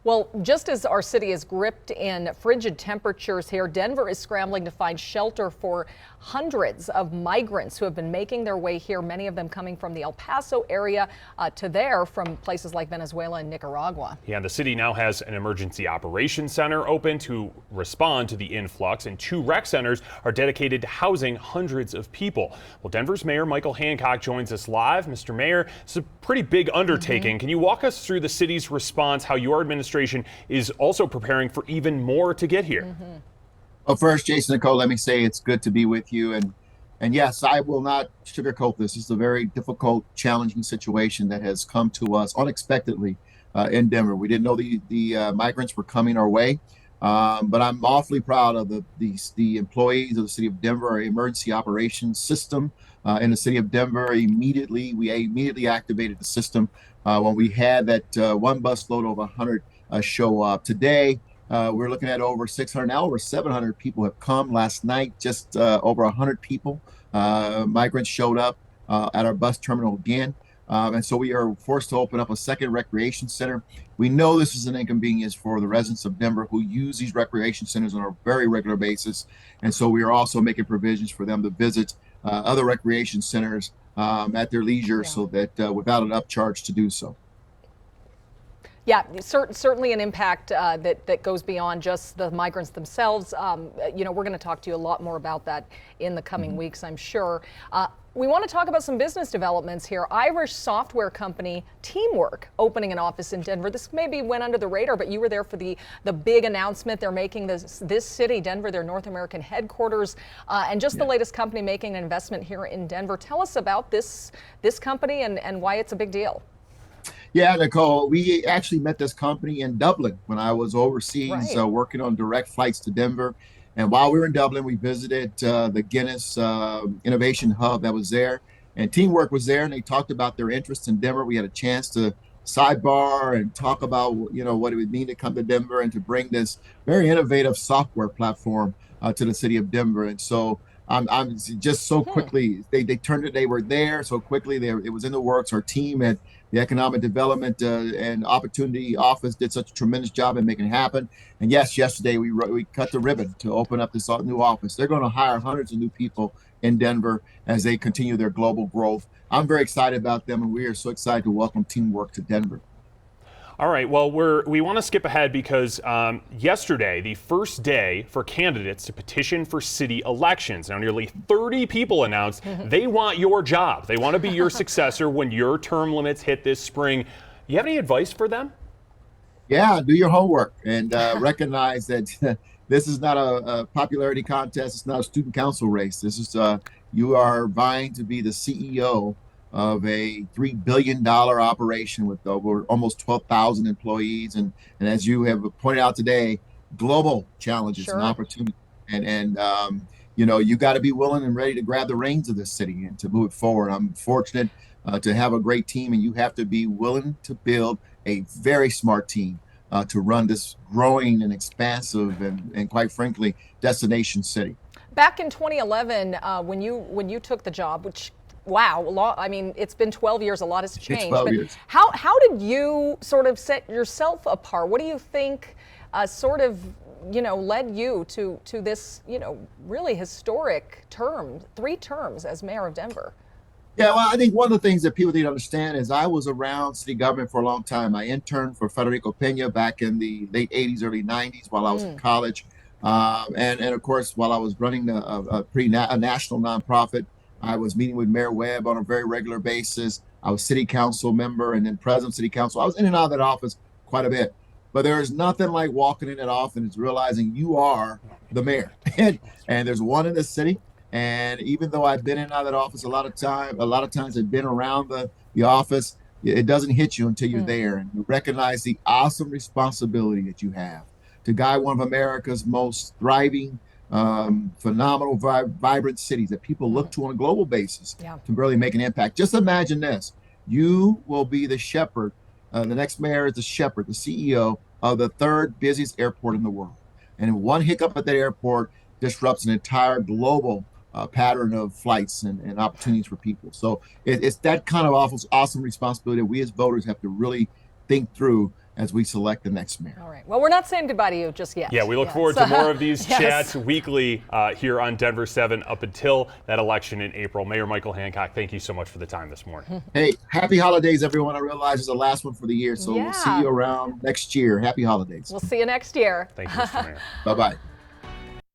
Well, just as our city is gripped in frigid temperatures here, Denver is scrambling to find shelter for hundreds of migrants who have been making their way here, many of them coming from the El Paso area to there from places like Venezuela and Nicaragua. Yeah, the city now has an emergency operations center open to respond to the influx, and 2 rec centers are dedicated to housing hundreds of people. Well, Denver's Mayor Michael Hancock joins us live. Mr. Mayor, it's a pretty big undertaking. Can you walk us through the city's response, how your administration is also preparing for even more to get here? Well, first, Jason, Nicole, let me say it's good to be with you. And yes, I will not sugarcoat this. It's a very difficult, challenging situation that has come to us unexpectedly in Denver. We didn't know the migrants were coming our way, but I'm awfully proud of the employees of the city of Denver, our emergency operations system in the city of Denver. We immediately activated the system when we had that one bus load over 100 show up. Today, we're looking at over 600, now over 700 people have come. Last night, just over 100 people, migrants showed up at our bus terminal again. And so we are forced to open up a second recreation center. We know this is an inconvenience for the residents of Denver who use these recreation centers on a very regular basis. And so we are also making provisions for them to visit other recreation centers at their leisure, so that without an upcharge to do so. Yeah, certainly an impact that goes beyond just the migrants themselves. We're going to talk to you a lot more about that in the coming weeks, I'm sure. We want to talk about some business developments here. Irish software company Teamwork opening an office in Denver. This maybe went under the radar, but you were there for the big announcement. They're making this city, Denver, their North American headquarters, and just the latest company making an investment here in Denver. Tell us about this company and why it's a big deal. Yeah, Nicole, we actually met this company in Dublin when I was overseas working on direct flights to Denver. And while we were in Dublin, we visited the Guinness Innovation Hub that was there. And Teamwork was there, and they talked about their interest in Denver. We had a chance to sidebar and talk about what it would mean to come to Denver and to bring this very innovative software platform to the city of Denver. And so I'm just so quickly, they turned it, they were there so quickly. It was in the works. Our team at the Economic Development and Opportunity Office did such a tremendous job in making it happen. And yes, yesterday we cut the ribbon to open up this new office. They're going to hire hundreds of new people in Denver as they continue their global growth. I'm very excited about them, and we are so excited to welcome Teamwork to Denver. All right, well, we want to skip ahead because yesterday, the first day for candidates to petition for city elections. Now, nearly 30 people announced they want your job. They want to be your successor when your term limits hit this spring. You have any advice for them? Yeah, do your homework and recognize that this is not a popularity contest. It's not a student council race. This is you are vying to be the CEO of a $3 billion operation with over almost 12,000 employees. And as you have pointed out today, global challenges and opportunities. And you got to be willing and ready to grab the reins of this city and to move it forward. I'm fortunate to have a great team, and you have to be willing to build a very smart team to run this growing and expansive and quite frankly, destination city. Back in 2011, when you took the job, which wow, I mean, it's been 12 years, a lot has changed. It's 12 years. How did you sort of set yourself apart? What do you think led you to this, really historic term, 3 terms as mayor of Denver? Yeah, well, I think one of the things that people need to understand is I was around city government for a long time. I interned for Federico Pena back in the late 80s, early 90s while I was in college. And of course, while I was running a national nonprofit, I was meeting with Mayor Webb on a very regular basis. I was city council member and then president of city council. I was in and out of that office quite a bit. But there is nothing like walking in that office and realizing you are the mayor. and there's one in the city. And even though I've been in and out of that office a lot of times I've been around the office, it doesn't hit you until you're there. And you recognize the awesome responsibility that you have to guide one of America's most thriving, phenomenal, vibrant cities that people look to on a global basis to really make an impact. Just imagine this. You will be the shepherd. The next mayor is the shepherd, the CEO of the 3rd busiest airport in the world. And one hiccup at that airport disrupts an entire global pattern of flights and opportunities for people. So it's that kind of awesome responsibility that we as voters have to really think through as we select the next mayor. All right. Well, we're not saying goodbye to you just yet. Yeah, we look forward so, to more of these yes. chats weekly here on Denver 7 up until that election in April. Mayor Michael Hancock, thank you so much for the time this morning. Hey, happy holidays, everyone. I realize it's the last one for the year, so we'll see you around next year. Happy holidays. We'll see you next year. Thank you, Mr. Mayor. Bye-bye.